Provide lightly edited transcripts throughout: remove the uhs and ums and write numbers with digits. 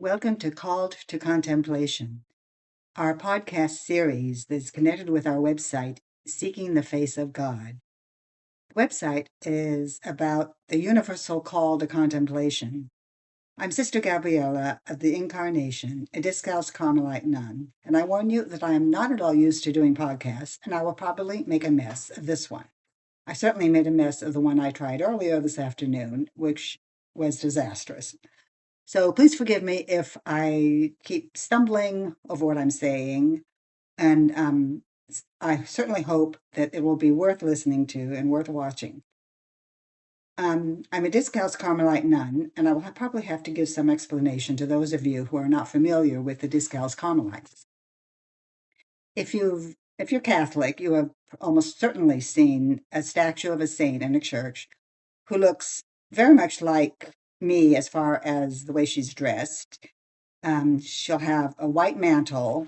Welcome to Called to Contemplation, our podcast series that's connected with our website, Seeking the Face of God. The website is about the universal call to contemplation. I'm Sister Gabriela of the Incarnation, a Discalced Carmelite nun, and I warn you that I am not at all used to doing podcasts, and I will probably make a mess of this one. I certainly made a mess of the one I tried earlier this afternoon, which was disastrous. So please forgive me if I keep stumbling over what I'm saying. And I certainly hope that it will be worth listening to and worth watching. I'm a Discalced Carmelite nun, and I will probably have to give some explanation to those of you who are not familiar with the Discalced Carmelites. If you're Catholic, you have almost certainly seen a statue of a saint in a church who looks very much like me as far as the way she's dressed. She'll have a white mantle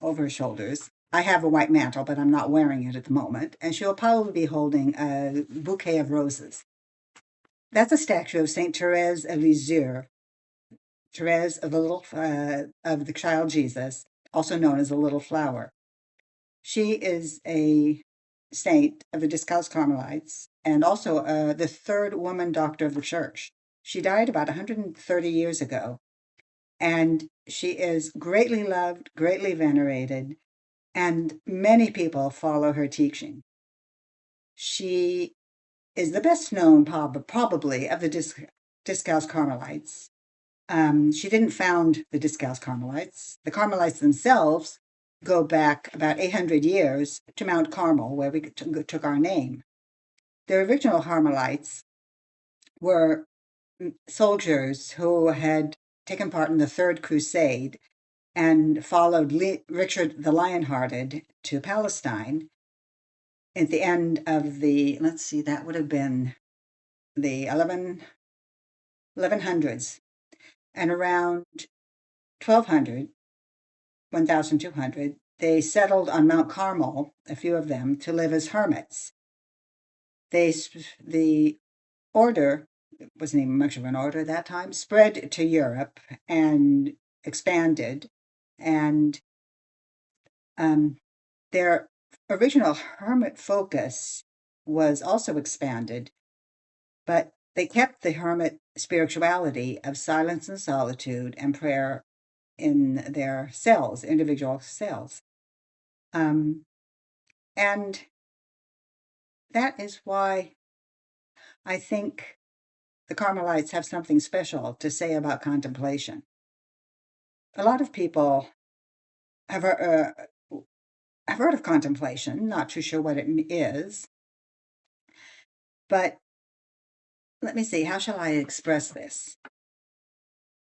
over her shoulders. I have a white mantle, but I'm not wearing it at the moment. And she'll probably be holding a bouquet of roses. That's a statue of Saint Therese of Lisieux, Therese of the child Jesus, also known as the Little Flower. She is a saint of the Discalced Carmelites and also the third woman doctor of the church. She died about 130 years ago. And she is greatly loved, greatly venerated, and many people follow her teaching. She is the best known, probably, of the Discalced Carmelites. She didn't found the Discalced Carmelites. The Carmelites themselves go back about 800 years to Mount Carmel, where we took our name. The original Carmelites were soldiers who had taken part in the Third Crusade and followed Richard the Lionhearted to Palestine at the end of that would have been the 1100s. And around 1200, 1200, they settled on Mount Carmel, a few of them, to live as hermits. The order, it wasn't even much of an order at that time, spread to Europe and expanded. And their original hermit focus was also expanded, but they kept the hermit spirituality of silence and solitude and prayer in their cells, individual cells. And that is why I think the Carmelites have something special to say about contemplation. A lot of people have heard of contemplation, not too sure what it is, but let me see, how shall I express this?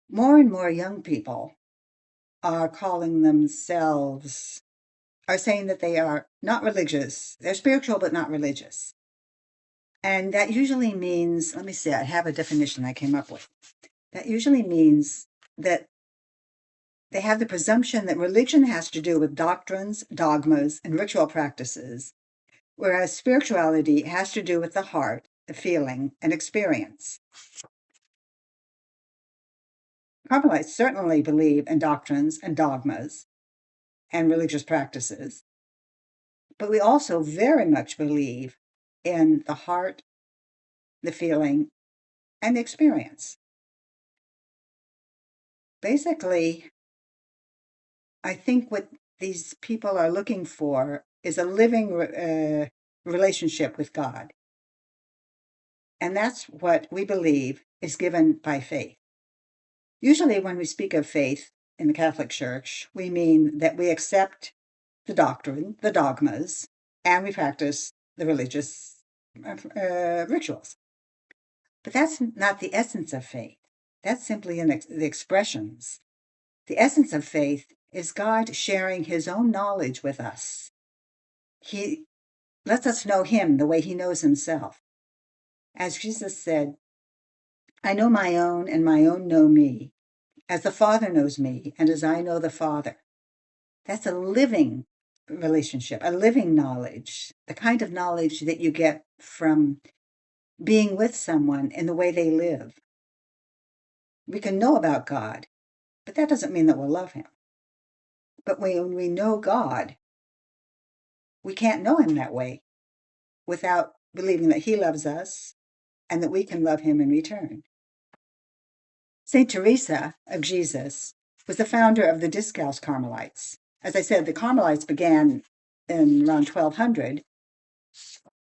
More and more young people are saying that they are not religious. They're spiritual, but not religious. And that usually means, let me see, I have a definition I came up with. That usually means that they have the presumption that religion has to do with doctrines, dogmas, and ritual practices, whereas spirituality has to do with the heart, the feeling, and experience. Carmelites certainly believe in doctrines and dogmas and religious practices, but we also very much believe in the heart, the feeling, and the experience. Basically, I think what these people are looking for is a living relationship with God. And that's what we believe is given by faith. Usually when we speak of faith in the Catholic Church, we mean that we accept the doctrine, the dogmas, and we practice the religious rituals. But that's not the essence of faith. That's simply the expressions. The essence of faith is God sharing his own knowledge with us. He lets us know him the way he knows himself. As Jesus said, I know my own and my own know me, as the Father knows me and as I know the Father. That's a living relationship, a living knowledge, the kind of knowledge that you get from being with someone in the way they live. We can know about God, But that doesn't mean that we'll love him. But when we know God, we can't know him that way without believing that he loves us and that we can love him in return. St. Teresa of Jesus was the founder of the Discalced Carmelites. As I said, the Carmelites began in around 1200,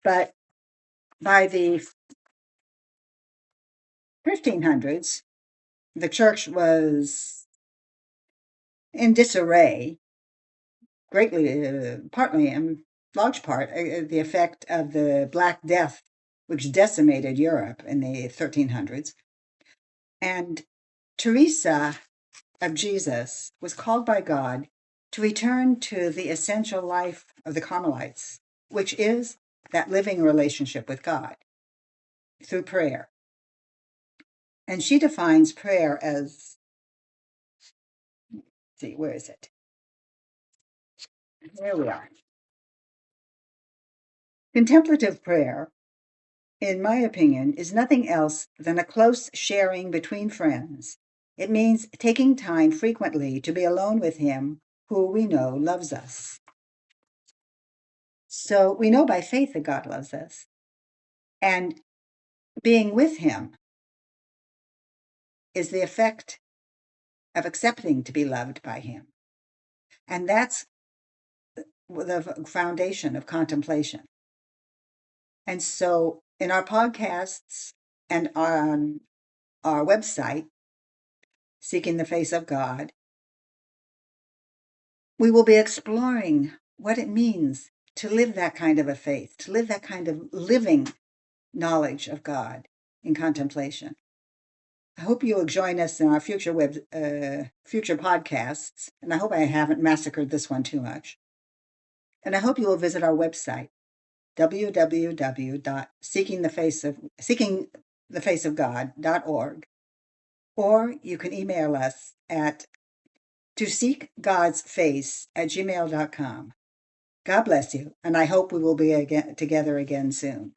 but by the 1500s, the church was in disarray, greatly, partly in large part, the effect of the Black Death, which decimated Europe in the 1300s. And Teresa of Jesus was called by God to return to the essential life of the Carmelites, which is that living relationship with God through prayer. And she defines prayer as, see, where is it? There we are. Contemplative prayer, in my opinion, is nothing else than a close sharing between friends. It means taking time frequently to be alone with him who we know loves us. So we know by faith that God loves us. And being with him is the effect of accepting to be loved by him. And that's the foundation of contemplation. And so in our podcasts and on our website, Seeking the Face of God, we will be exploring what it means to live that kind of a faith, to live that kind of living knowledge of God in contemplation. I hope you will join us in our future future podcasts, and I hope I haven't massacred this one too much. And I hope you will visit our website, www.seekingthefaceofgod.org, or you can email us at toseekgodsface@gmail.com. God bless you, and I hope we will be together again soon.